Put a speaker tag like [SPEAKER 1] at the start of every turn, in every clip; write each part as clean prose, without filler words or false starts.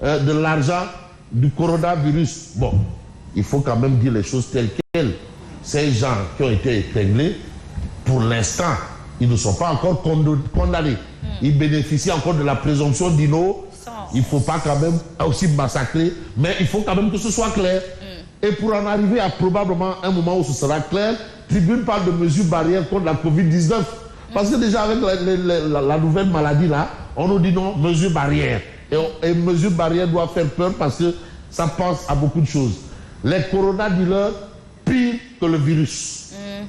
[SPEAKER 1] de l'argent du coronavirus. Bon, il faut quand même dire les choses telles quelles. Ces gens qui ont été épinglés, pour l'instant, ils ne sont pas encore condamnés. Ils bénéficient encore de la présomption d'innocence. Il ne faut pas quand même aussi massacrer, mais il faut quand même que ce soit clair. Et pour en arriver à probablement un moment où ce sera clair, Tribune parle de mesures barrières contre la Covid-19. Parce que déjà avec la nouvelle maladie là, on nous dit non, mesures barrières. Et mesures barrières doivent faire peur parce que ça pense à beaucoup de choses. Les coronadealers, pire que le virus.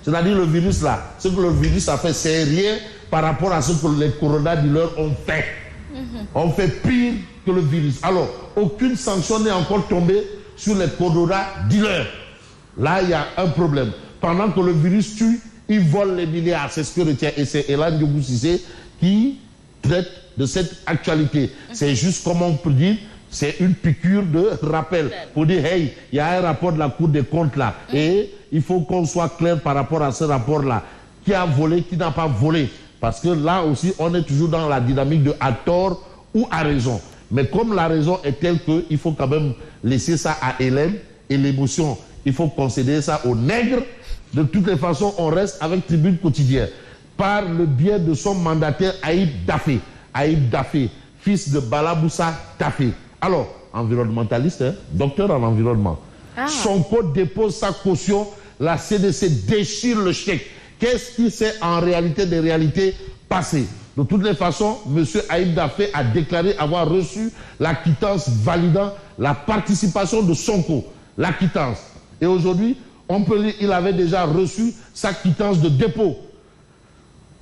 [SPEAKER 1] C'est-à-dire le virus là, ce que le virus a fait, c'est rien par rapport à ce que les coronadealers ont fait. On fait pire que le virus. Alors, aucune sanction n'est encore tombée sur les coronadealers. Là, il y a un problème. Pendant que le virus tue, ils volent les milliards. C'est ce que retient. Et c'est Elan Ndiogou Cissé qui traite de cette actualité. C'est juste, comme on peut dire, c'est une piqûre de rappel. Pour dire, hey, il y a un rapport de la Cour des comptes là. Et il faut qu'on soit clair par rapport à ce rapport-là. Qui a volé, qui n'a pas volé. Parce que là aussi, on est toujours dans la dynamique de à tort ou à raison. Mais comme la raison est telle qu'il faut quand même laisser ça à Hélène et l'émotion, il faut concéder ça aux nègres. De toutes les façons, on reste avec Tribune Quotidienne. Par le biais de son mandataire Aïb Dafé. Aïb Dafé, fils de Balaboussa Dafé. Alors, environnementaliste, hein, docteur en environnement. Sonko dépose sa caution, la CDC déchire le chèque. Qu'est-ce qui s'est en réalité des réalités passées? De toutes les façons, M. Aïb Dafé a déclaré avoir reçu la quittance validant la participation de Sonko. La quittance. Et aujourd'hui, on peut lire qu'il avait déjà reçu sa quittance de dépôt.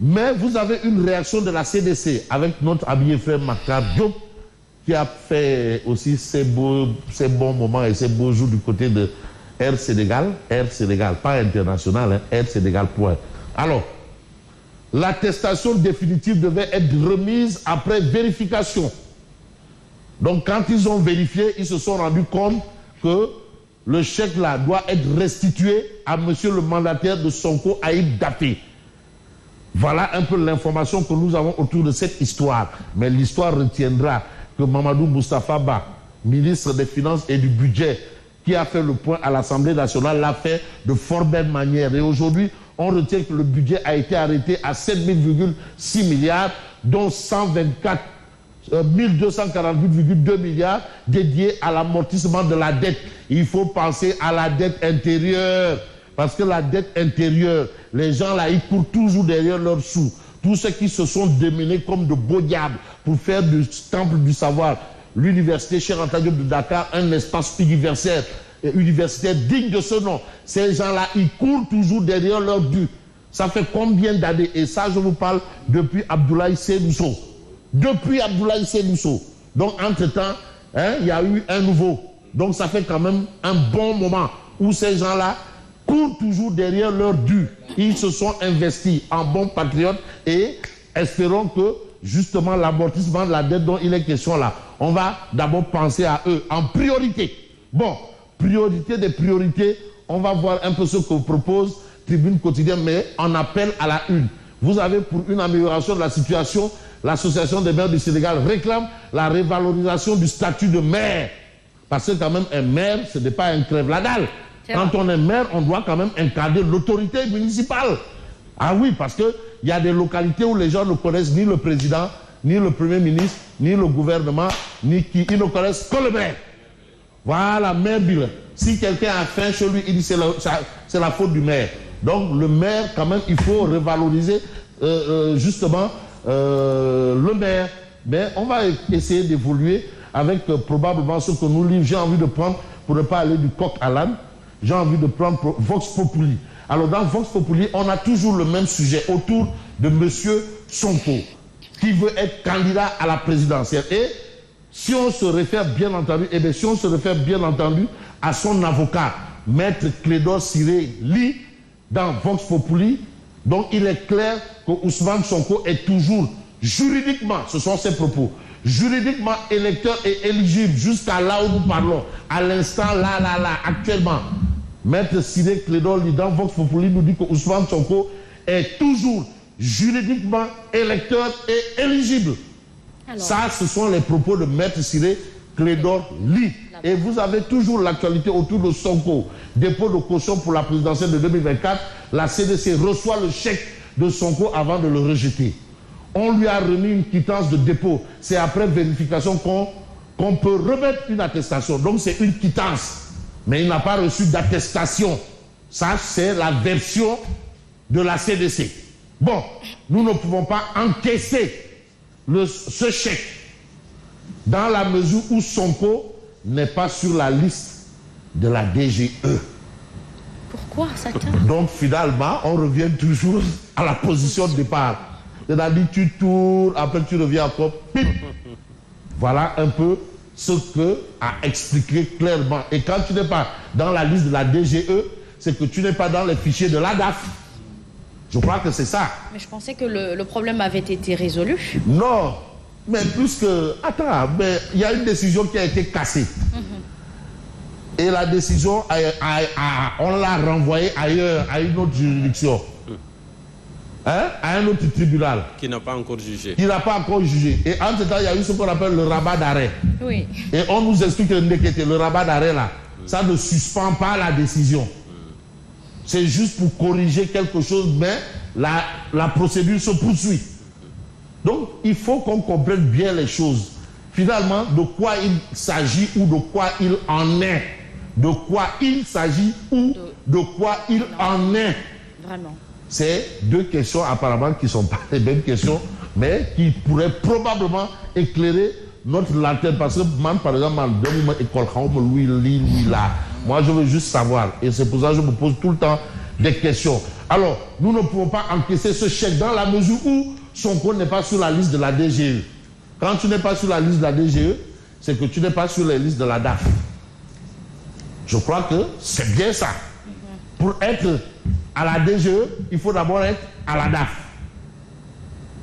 [SPEAKER 1] Mais vous avez une réaction de la CDC avec notre habillé frère Maktar Diop qui a fait aussi ses bons moments et ses beaux jours du côté de Air Sénégal, pas international, hein, Air Sénégal, point. Alors, l'attestation définitive devait être remise après vérification. Donc, quand ils ont vérifié, ils se sont rendus compte que le chèque là doit être restitué à monsieur le mandataire de Sonko, Aïb Dafé. Voilà un peu l'information que nous avons autour de cette histoire. Mais l'histoire retiendra que Mamadou Moustapha Ba, ministre des Finances et du Budget, qui a fait le point à l'Assemblée nationale, l'a fait de fort belle manière. Et aujourd'hui, on retient que le budget a été arrêté à 7,6 milliards, dont 1248,2 milliards dédiés à l'amortissement de la dette. Il faut penser à la dette intérieure. Parce que la dette intérieure, les gens là, ils courent toujours derrière leurs sous. Tous ceux qui se sont démenés comme de beaux diables pour faire du temple du savoir, l'université Cheikh Anta Diop de Dakar, un espace universitaire digne de ce nom. Ces gens-là, ils courent toujours derrière leur but. Ça fait combien d'années? Et ça, je vous parle depuis Abdoulaye Selousso. Depuis Abdoulaye Selousso. Donc, entre-temps, il y a eu un nouveau. Donc, ça fait quand même un bon moment où ces gens-là courent toujours derrière leur dû. Ils se sont investis en bons patriotes et espérons que, justement, l'amortissement de la dette dont il est question là, on va d'abord penser à eux en priorité. Bon, priorité des priorités, on va voir un peu ce que propose Tribune Quotidienne, mais on appelle à la une. Vous avez pour une amélioration de la situation, l'Association des maires du Sénégal réclame la révalorisation du statut de maire. Parce que quand même, un maire, ce n'est pas un crève-la-dalle. Quand on est maire, on doit quand même incarner l'autorité municipale. Ah oui, parce qu'il y a des localités où les gens ne connaissent ni le président, ni le premier ministre, ni le gouvernement, ni qui. Ils ne connaissent que le maire. Voilà, maire bilan. Si quelqu'un a faim chez lui, il dit c'est la faute du maire. Donc le maire, quand même, il faut revaloriser justement le maire. Mais on va essayer d'évoluer avec probablement ce que nous livre. J'ai envie de prendre, pour ne pas aller du coq à l'âne, j'ai envie de prendre Vox Populi. Alors dans Vox Populi, on a toujours le même sujet autour de M. Sonko, qui veut être candidat à la présidentielle. Et si on se réfère bien entendu, à son avocat, Maître Clédor Ciré Ly, dans Vox Populi, donc il est clair que Ousmane Sonko est toujours juridiquement, ce sont ses propos, juridiquement électeur et éligible jusqu'à là où nous parlons, à l'instant là, actuellement. Maître Ciré Clédor Ly dans Vox Populi nous dit que Ousmane Sonko est toujours juridiquement électeur et éligible. Alors, ça, ce sont les propos de Maître Ciré Clédor Ly. Et vous avez toujours l'actualité autour de Sonko. Dépôt de caution pour la présidentielle de 2024. La CDC reçoit le chèque de Sonko avant de le rejeter. On lui a remis une quittance de dépôt. C'est après vérification qu'on peut remettre une attestation. Donc c'est une quittance. Mais il n'a pas reçu d'attestation. Ça, c'est la version de la CDC. Bon, nous ne pouvons pas encaisser ce chèque dans la mesure où Sonko n'est pas sur la liste de la DGE.
[SPEAKER 2] Pourquoi ça tient?
[SPEAKER 1] Donc finalement, on revient toujours à la position de départ. C'est-à-dire tu tournes, après tu reviens encore, pip. Voilà un peu ce que a expliqué clairement. Et quand tu n'es pas dans la liste de la DGE, c'est que tu n'es pas dans les fichiers de l'ADAF. Je crois que c'est ça.
[SPEAKER 2] Mais je pensais que le problème avait été résolu.
[SPEAKER 1] Non, mais plus que... Attends, mais il y a une décision qui a été cassée. Et la décision, on l'a renvoyée ailleurs, à une autre juridiction. Hein? À un autre tribunal.
[SPEAKER 3] Qui n'a pas encore jugé.
[SPEAKER 1] Qui n'a pas encore jugé. Et en ce temps, il y a eu ce qu'on appelle le rabat d'arrêt.
[SPEAKER 2] Oui.
[SPEAKER 1] Et on nous explique que le rabat d'arrêt, là, ça ne suspend pas la décision. C'est juste pour corriger quelque chose, mais la procédure se poursuit. Donc, il faut qu'on comprenne bien les choses. Finalement, de quoi il s'agit ou de quoi il en est. De quoi il s'agit ou de quoi il en est.
[SPEAKER 2] Vraiment.
[SPEAKER 1] C'est deux questions apparemment qui ne sont pas les mêmes questions, mais qui pourraient probablement éclairer notre lanterne. Parce que moi, par exemple, moi, je veux juste savoir. Et c'est pour ça que je me pose tout le temps des questions. Alors, nous ne pouvons pas encaisser ce chèque dans la mesure où Sonko n'est pas sur la liste de la DGE. Quand tu n'es pas sur la liste de la DGE, c'est que tu n'es pas sur les listes de la DAF. Je crois que c'est bien ça. Pour être à la DGE, il faut d'abord être à la DAF.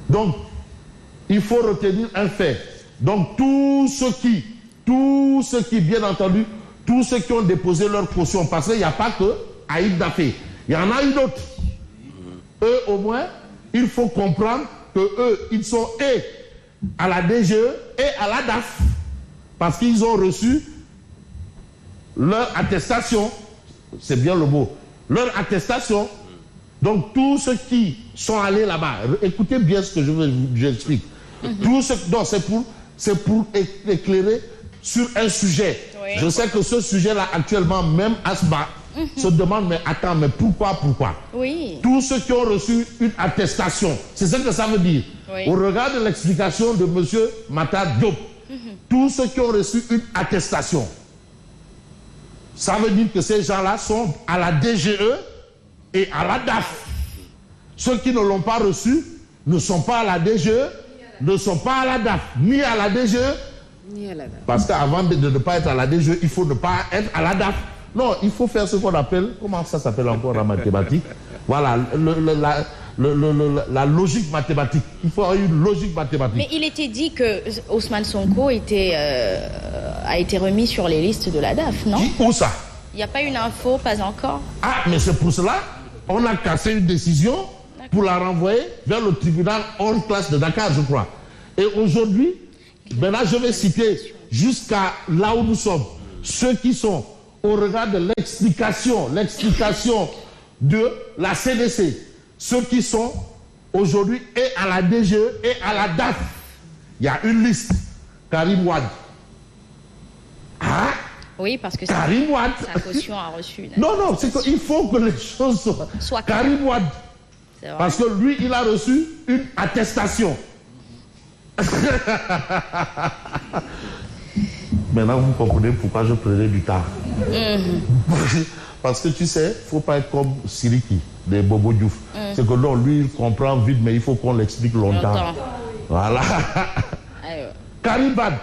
[SPEAKER 1] Donc, il faut retenir un fait. Donc, tous ceux qui, bien entendu, tous ceux qui ont déposé leur caution, parce qu'il n'y a pas que Aïd Dafé, il y en a une autre. Eux, au moins, il faut comprendre que eux, ils sont et à la DGE et à la DAF. Parce qu'ils ont reçu leur attestation. C'est bien le mot. Leur attestation. Donc, tous ceux qui sont allés là-bas, écoutez bien ce que j'explique. Tous ceux, non, c'est pour éclairer sur un sujet.
[SPEAKER 2] Oui.
[SPEAKER 1] Je sais que ce sujet-là, actuellement, même Asma se demande, mais attends, mais pourquoi?
[SPEAKER 2] Oui.
[SPEAKER 1] Tous ceux qui ont reçu une attestation, c'est ce que ça veut dire.
[SPEAKER 2] Oui.
[SPEAKER 1] Au regard de l'explication de M. Matar Diop, tous ceux qui ont reçu une attestation, ça veut dire que ces gens-là sont à la DGE et à la DAF. Ceux qui ne l'ont pas reçu ne sont pas à la DGE, ne sont pas à la DAF, ni à la DGE,
[SPEAKER 4] ni à la DAF. Parce
[SPEAKER 1] qu'avant de ne pas être à la DGE, il faut ne pas être à la DAF. Non, il faut faire ce qu'on appelle, comment ça s'appelle encore en mathématiques? Voilà, la logique mathématique. Il faut avoir une logique mathématique.
[SPEAKER 2] Mais il était dit que Ousmane Sonko a été remis sur les listes de la DAF, non?
[SPEAKER 1] Où ça?
[SPEAKER 2] Il n'y a pas une info, pas encore?
[SPEAKER 1] Ah, mais c'est pour cela on a cassé une décision pour la renvoyer vers le tribunal hors classe de Dakar, je crois. Et aujourd'hui, maintenant je vais citer jusqu'à là où nous sommes, ceux qui sont au regard de l'explication de la CDC, ceux qui sont aujourd'hui et à la DGE et à la DAF. Il y a une liste. Karim Wade. Ah?
[SPEAKER 2] Oui, parce que
[SPEAKER 1] Karim Wade.
[SPEAKER 2] sa caution a reçu.
[SPEAKER 1] Non, c'est qu'il faut que les choses soient Karim Wade. Parce que lui, il a reçu une attestation. Maintenant, vous comprenez pourquoi je prenais du temps. Parce que tu sais, il ne faut pas être comme Siriki, des Bobo Diouf. C'est que non, lui, il comprend vite, mais il faut qu'on l'explique longtemps. Voilà. Karim Wade,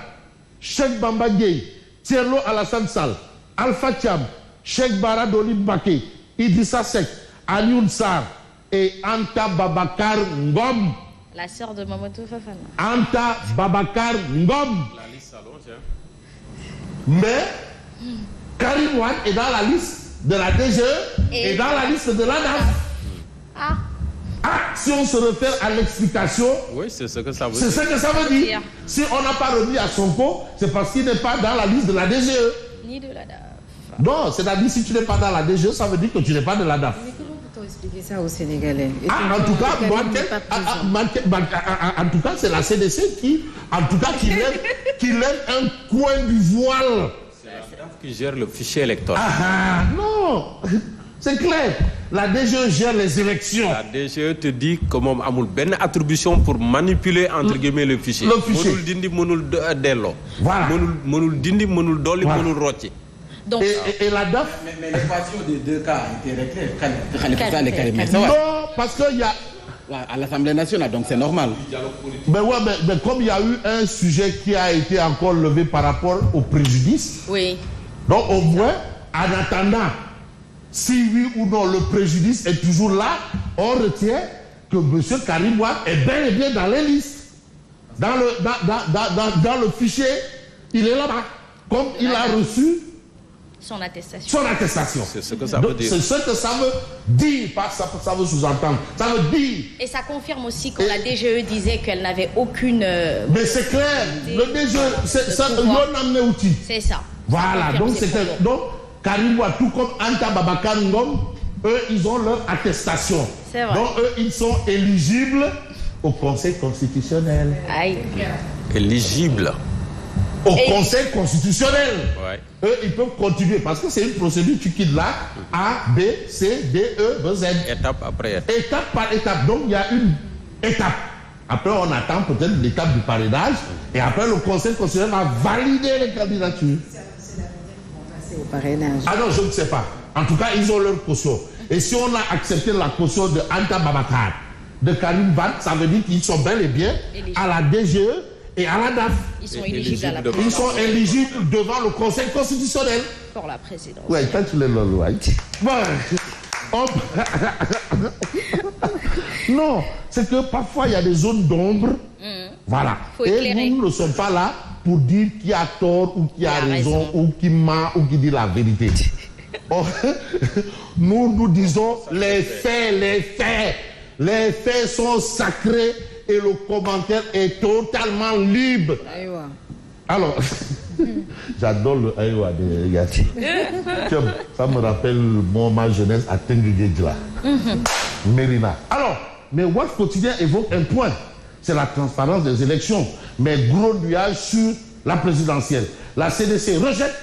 [SPEAKER 1] Cheikh Bamba Gueye, Thierno Alassane Sall, Alpha Thiam, Cheikh Bara Dolly Mbaké, Idrissa Seck, Alioune Sarr et Anta Babacar Ngom.
[SPEAKER 2] La sœur de Mamadou Fofana.
[SPEAKER 1] Anta Babacar Ngom.
[SPEAKER 3] La liste s'allonge, hein.
[SPEAKER 1] Mais Karim Wade est dans la liste de la DGE et dans la liste de la DAF.
[SPEAKER 2] Ah.
[SPEAKER 1] Ah, action se réfère à l'explication.
[SPEAKER 3] Oui, c'est ce que ça veut
[SPEAKER 1] C'est
[SPEAKER 3] dire.
[SPEAKER 1] ce que ça veut dire. Si on n'a pas remis à Sonko, c'est parce qu'il n'est pas dans la liste de la DGE.
[SPEAKER 2] Ni de la DAF.
[SPEAKER 1] Non, c'est-à-dire si tu n'es pas dans la DGE, ça veut dire que tu n'es pas de la DAF.
[SPEAKER 4] Mais comment peut-on expliquer ça aux Sénégalais?
[SPEAKER 1] En tout cas, en tout cas, c'est la CDC qui lève un coin du voile.
[SPEAKER 3] C'est la DAF qui gère le fichier électoral.
[SPEAKER 1] Non, c'est clair. La DGE gère les élections.
[SPEAKER 3] La DGE te dit que moom amul benn attribution pour manipuler entre guillemets le fichier.
[SPEAKER 1] Le fichier.
[SPEAKER 3] Mënul dindi mënul delloo.
[SPEAKER 1] Voilà.
[SPEAKER 3] mënul dindi mënul dolli
[SPEAKER 1] Voilà.
[SPEAKER 3] mënul rocci.
[SPEAKER 2] Donc,
[SPEAKER 1] Et la DAF.
[SPEAKER 5] Mais l'équation des deux cas a été réglée. Khalifa Sall et Karim Meïssa Wade.
[SPEAKER 1] Non, parce qu'il y a.
[SPEAKER 5] À l'Assemblée nationale, donc c'est normal.
[SPEAKER 1] Mais comme il y a eu un sujet qui a été encore levé par rapport au préjudice,
[SPEAKER 2] oui.
[SPEAKER 1] donc au moins, en attendant, si oui ou non le préjudice est toujours là, on retient que M. Karim Wade est bel et bien dans les listes. Dans le fichier, il est là-bas. Comme il a reçu
[SPEAKER 2] Son attestation.
[SPEAKER 1] son attestation.
[SPEAKER 3] C'est ce que ça veut dire.
[SPEAKER 1] C'est ce que ça veut dire, pas ça veut sous-entendre. Ça veut dire.
[SPEAKER 2] Et ça confirme aussi quand la DGE disait qu'elle n'avait aucune...
[SPEAKER 1] Mais c'est clair, le DGE, c'est ça, outil.
[SPEAKER 2] C'est ça.
[SPEAKER 1] Voilà,
[SPEAKER 2] Ça
[SPEAKER 1] donc
[SPEAKER 2] confirme ses
[SPEAKER 1] c'était.
[SPEAKER 2] propos.
[SPEAKER 1] Donc, Karim Wade, tout comme Anta Babacar Ngom, eux, ils ont leur attestation.
[SPEAKER 2] C'est vrai.
[SPEAKER 1] Donc, eux, ils sont éligibles au Conseil constitutionnel.
[SPEAKER 2] Aïe.
[SPEAKER 3] Éligible.
[SPEAKER 1] Au Conseil constitutionnel.
[SPEAKER 3] Ouais.
[SPEAKER 1] Eux, ils peuvent continuer parce que c'est une procédure, tu quittes là, A, B, C, D, E, B, Z.
[SPEAKER 3] Étape après étape.
[SPEAKER 1] Étape par étape. Donc, il y a une étape. Après, on attend peut-être l'étape du parrainage. Et après, le Conseil constitutionnel va valider les candidatures.
[SPEAKER 4] Au parrainage.
[SPEAKER 1] Ah non, je ne sais pas. En tout cas, ils ont leur caution. Et si on a accepté la caution de Anta Babacar, de Karim Wade, ça veut dire qu'ils sont bel et bien à la DGE et à la DAF.
[SPEAKER 2] Ils sont éligibles à la
[SPEAKER 3] devant.
[SPEAKER 1] Ils
[SPEAKER 2] présidence.
[SPEAKER 1] sont éligibles devant le Conseil constitutionnel.
[SPEAKER 2] Pour la présidence.
[SPEAKER 1] Ouais, quand tu les lolo, ouais. Bon, non, c'est que parfois il y a des zones d'ombre. Voilà.
[SPEAKER 2] Faut
[SPEAKER 1] Et
[SPEAKER 2] éclairer.
[SPEAKER 1] nous ne sommes pas là pour dire qui a tort ou qui a raison ou qui ment ou qui dit la vérité. Oh, nous disons les faits, les faits. Les faits sont sacrés et le commentaire est totalement libre.
[SPEAKER 4] Aïwa.
[SPEAKER 1] Alors, j'adore le Aïwa de Yati. Ça me rappelle ma jeunesse à Tenguedjla. Mérina. Alors, mais Walf Quotidien évoque un point. C'est la transparence des élections. Mais gros nuage sur la présidentielle. La CDC rejette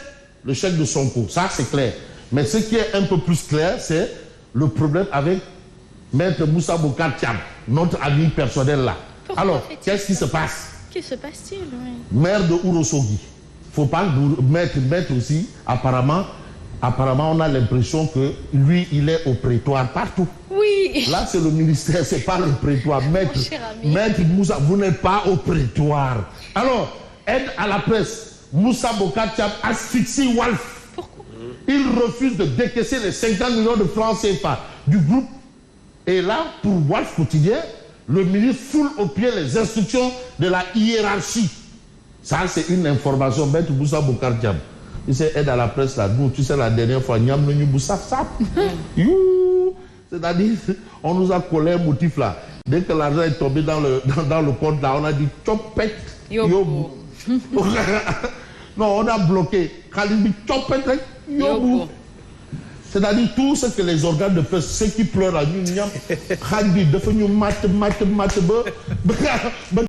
[SPEAKER 1] le chèque de Sonko. Ça, c'est clair. Mais ce qui est un peu plus clair, c'est le problème avec Maître Moussa Bocar Thiam, notre ami personnel là.
[SPEAKER 2] Pourquoi
[SPEAKER 1] Alors,
[SPEAKER 2] fait-il
[SPEAKER 1] qu'est-ce qui
[SPEAKER 2] ça
[SPEAKER 1] se passe?
[SPEAKER 2] Que se passe-t-il? Oui.
[SPEAKER 1] Maire de Ourossogui. Faut pas mettre aussi, apparemment, on a l'impression que lui, il est au prétoire partout.
[SPEAKER 2] Oui.
[SPEAKER 1] Là, c'est le ministère, c'est pas le prétoire. Maître,
[SPEAKER 2] cher ami.
[SPEAKER 1] Maître Moussa, vous n'êtes pas au prétoire. Alors, aide à la presse. Moussa Bocar Thiam asphyxie Walf.
[SPEAKER 2] Pourquoi?
[SPEAKER 1] Il refuse de décaisser les 50 millions de francs CFA du groupe. Et là, pour Walf Quotidien, le ministre foule au pied les instructions de la hiérarchie. Ça, c'est une information. Maître Moussa Bocar Thiam. Il sait aide à la presse là. Nous, tu sais, la dernière fois, Niam Nenu Moussa Sap. C'est-à-dire, on nous a collé un motif là. Dès que l'argent est tombé dans le compte là, on a dit chopet.
[SPEAKER 2] Yobu.
[SPEAKER 1] Non, on a bloqué. Khalibi chopet. Yobu. C'est-à-dire tout ce que les organes de presse, ceux qui pleurent à nous, Khalibi, de faire nous mat.